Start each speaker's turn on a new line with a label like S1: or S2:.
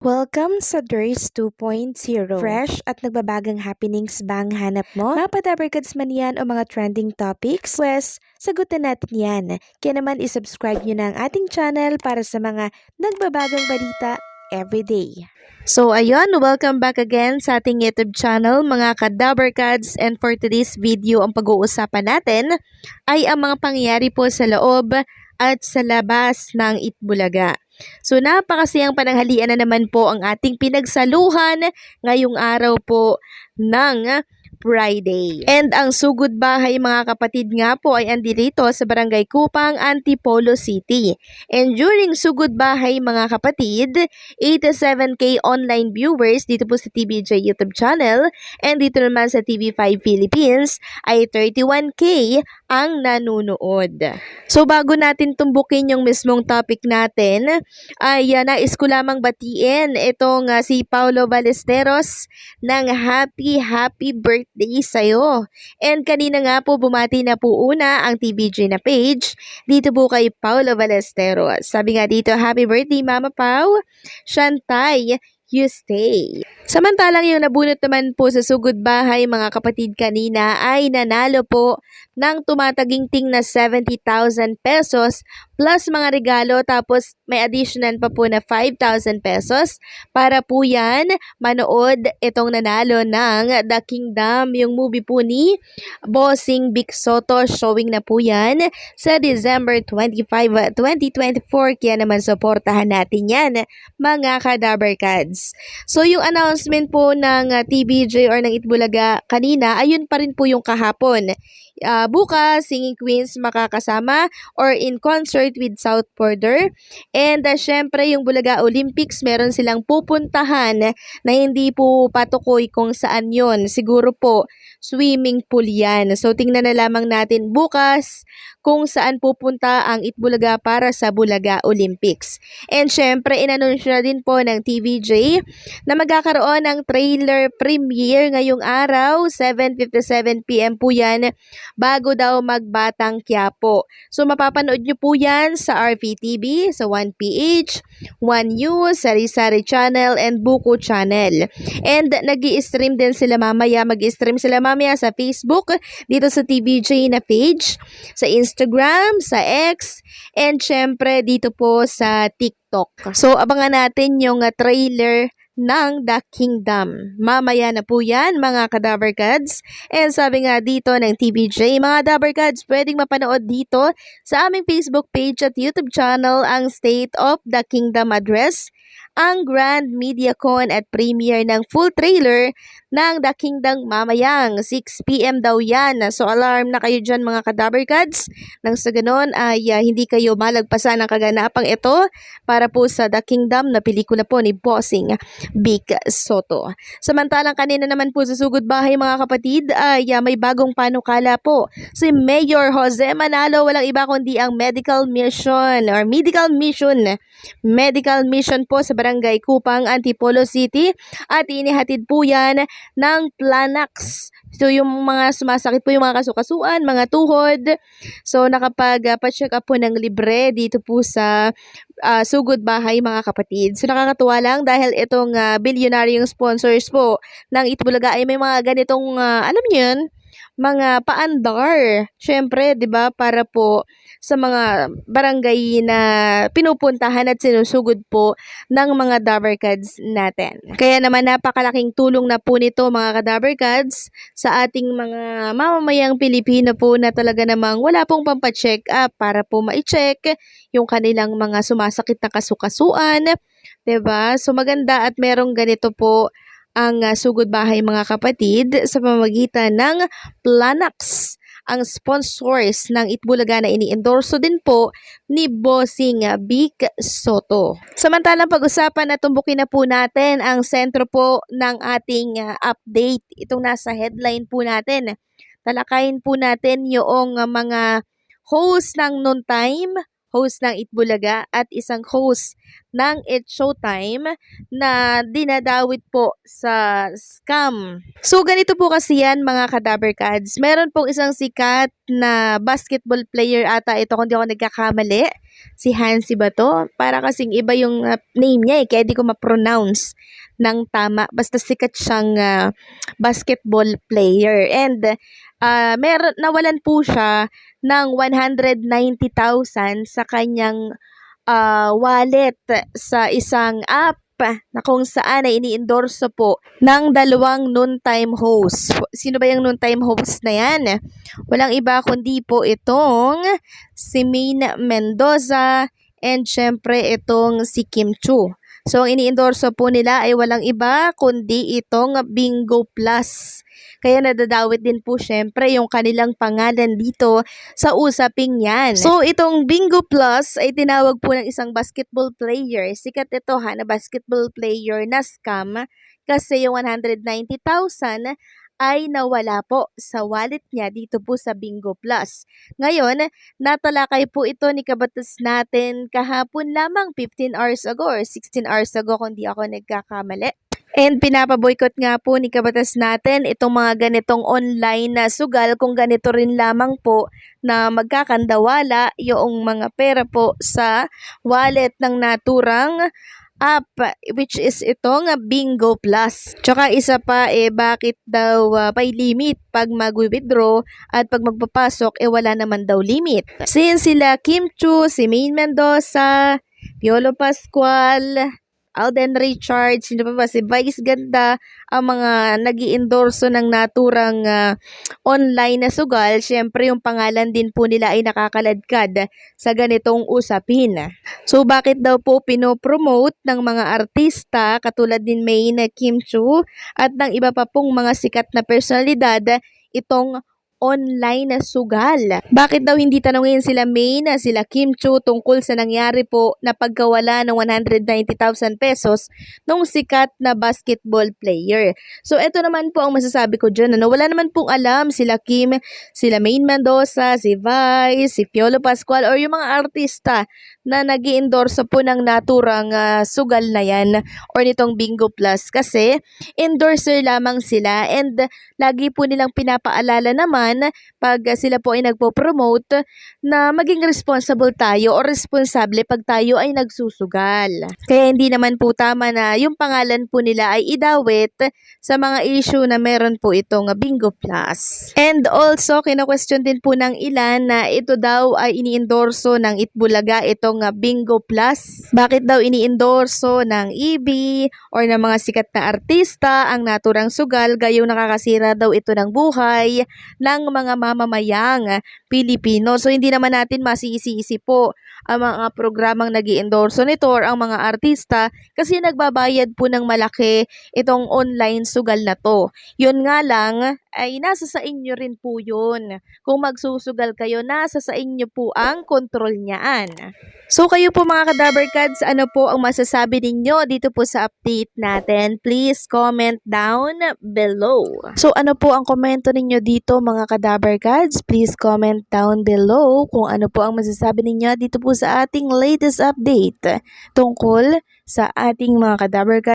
S1: Welcome sa Durs 2.0. Fresh at nagbabagang happenings bang hanap mo? Mga padabarkads man yan o mga trending topics? Pwes, sagutin natin yan. Kaya naman isubscribe nyo na ang ating channel para sa mga nagbabagang balita everyday. So ayun, welcome back again sa ating YouTube channel mga kadabarkads, and for today's video ang pag-uusapan natin ay ang mga pangyayari po sa loob at sa labas ng Itbulaga. So napakasayang pananghalian na naman po ang ating pinagsaluhan ngayong araw po ng Friday. And ang sugod bahay mga kapatid nga po ay andito sa Barangay Kupang, Antipolo City. And during sugod bahay mga kapatid, 87k online viewers dito po sa TVJ YouTube channel, and dito naman sa TV5 Philippines ay 31k ang nanonood. So bago natin tumbukin yung mismong topic natin, ay nais ko lamang batiin itong si Paulo Ballesteros ng happy birthday sa'yo. And kanina nga po bumati na po una ang TVJ na page dito po kay Paulo Ballesteros. Sabi nga dito, happy birthday Mama Pau, Shantay, you stay. Samantalang yung nabunot naman po sa sugod bahay mga kapatid kanina ay nanalo po ng tumataginting na 70,000 pesos plus mga regalo, tapos may additional pa po na 5,000 pesos para po yan manood itong nanalo ng The Kingdom, yung movie po ni Bossing Vic Soto. Showing na po yan sa December 25, 2024, kaya naman supportahan natin yan mga kadabarkads. So yung announcement po ng TVJ or ng Itbulaga kanina, ayun pa rin po yung kahapon. Bukas, Singing Queens makakasama or in concert with South Border. And syempre yung Bulaga Olympics, meron silang pupuntahan na hindi po patukoy kung saan yon. Siguro po swimming pool yan. So tingnan na lamang natin bukas kung saan pupunta ang Itbulaga para sa Bulaga Olympics. And syempre inanunsyo na din po ng TVJ na magkakaroon ng trailer premiere ngayong araw, 7:57 PM po yan, bago daw magbatang Quiapo. So mapapanood nyo po yan sa RPTV, sa 1PH, 1 News, Sari-Sari Channel, and Buko Channel. And nag-i-stream din sila mamaya, mag-i-stream sila mamaya sa Facebook, dito sa TVJ na page, sa Instagram, sa X, and syempre dito po sa TikTok. So abangan natin yung trailer ng The Kingdom. Mamaya na po yan mga kadabarkads. And sabi nga dito ng TVJ, mga dabarkads, pwedeng mapanood dito sa aming Facebook page at YouTube channel ang State of the Kingdom address, ang Grand MediaCon at premiere ng full trailer ng The Kingdom mamayang 6 PM daw yan. So alarm na kayo dyan mga kadabarkads, nang sa ganon ay hindi kayo malagpasan ng kaganapang ito para po sa The Kingdom na pelikula po ni Bossing Vic Soto. Samantalang kanina naman po sa sugod bahay mga kapatid ay may bagong panukala po si Mayor Jose Manalo, walang iba kundi ang medical mission po sa Barangay Kupang, Antipolo City, at inihatid po yan ng Planax. So yung mga sumasakit po, yung mga kasukasuan, mga tuhod, so nakapag-pa-check up po ng libre dito po sa sugod bahay mga kapatid. So nakakatuwa lang dahil itong bilyonaryong sponsors po ng Itbulaga ay may mga ganitong alam niyo yun, mga paandar. Syempre, 'di ba, para po sa mga barangay na pinupuntahan at sinusugod po ng mga dabarkads natin. Kaya naman napakalaking tulong na po nito mga kadabarkads sa ating mga mamamayang Pilipino po na talaga namang wala pong pampacheck up para po ma-check yung kanilang mga sumasakit na kasukasuan, 'di ba? So maganda at merong ganito po ang sugod bahay mga kapatid sa pamamagitan ng Planax, ang sponsors ng Itbulaga na ini-endorso din po ni Bossing Vic Soto. Samantalang pag-usapan na tumbukin na po natin ang sentro po ng ating update. Itong nasa headline po natin. Talakayin po natin yung mga host ng Noontime, host ng Itbulaga, at isang host ng It's Showtime na dinadawit po sa scam. So ganito po kasi yan mga kadabarkads. Meron pong isang sikat na basketball player ata ito kung di ako nagkakamali, Si Hansi ba to? Para kasing iba yung name niya kaya di ko ma-pronounce ng tama. Basta sikat siyang basketball player. And nawalan po siya ng 190,000 sa kanyang wallet sa isang app na kung saan ay ini-endorso po ng dalawang noontime host. Sino ba yung noontime host na yan? Walang iba kundi po itong si Maine Mendoza and syempre itong si Kim Chu. So, ang ini-endorso po nila ay walang iba kundi itong Bingo Plus. Kaya nadadawit din po syempre yung kanilang pangalan dito sa usaping yan. So, itong Bingo Plus ay tinawag po ng isang basketball player. Sikat ito na basketball player na scam kasi yung 190,000 ay nawala po sa wallet niya dito po sa Bingo Plus. Ngayon, natalakay po ito ni kabatas natin kahapon lamang 15 hours ago or 16 hours ago kung di ako nagkakamali. And pinapaboycott nga po ni kabatas natin itong mga ganitong online na sugal kung ganito rin lamang po na magkakandawala yung mga pera po sa wallet ng naturang app which is itong Bingo Plus. Tsaka isa pa bakit daw may limit pag mag-withdraw at pag magpapasok wala naman daw limit. Since sila Kim Chu, si Maine Mendoza, Piolo Pascual, Alden Richards, sino pa ba, si Vice Ganda, ang mga nag-i-endorso ng naturang online na sugal, syempre yung pangalan din po nila ay nakakaladkad sa ganitong usapin. So bakit daw po pinopromote ng mga artista katulad din Maine, Kim Chu at ng iba pa pong mga sikat na personalidad itong online na sugal? Bakit daw hindi tanungin sila Maine, sila Kim Chu tungkol sa nangyari po na pagkawala ng 190,000 pesos nung sikat na basketball player? So ito naman po ang masasabi ko dyan. Wala naman pong alam sila Kim, sila Maine Mendoza, si Vice, si Piolo Pascual or yung mga artista na nag-i-endorso po ng naturang sugal na yan or nitong Bingo Plus kasi endorser lamang sila and lagi po nilang pinapaalala naman pag sila po ay nagpo-promote na maging responsible tayo o responsable pag tayo ay nagsusugal. Kaya hindi naman po tama na yung pangalan po nila ay idawit sa mga issue na meron po itong Bingo Plus. And also, kina-question din po ng ilan na ito daw ay ini-endorso ng Itbulaga itong Bingo Plus. Bakit daw ini-endorso ng EB or ng mga sikat na artista ang naturang sugal gayong nakakasira daw ito ng buhay ng mga mamamayang Pilipino. So hindi naman natin masisi-isi po ang mga programang nag-i-endorso nito or ang mga artista kasi nagbabayad po ng malaki itong online sugal na to. Yun nga lang ay nasa sa inyo rin po yun. Kung magsusugal kayo, nasa sa inyo po ang kontrol niyaan. So kayo po mga Kadaberkads, ano po ang masasabi ninyo dito po sa update natin? Please comment down below. So ano po ang komento ninyo dito mga Kadaberkads? Please comment down below kung ano po ang masasabi ninyo dito po sa ating latest update tungkol sa ating mga Kadaberkads.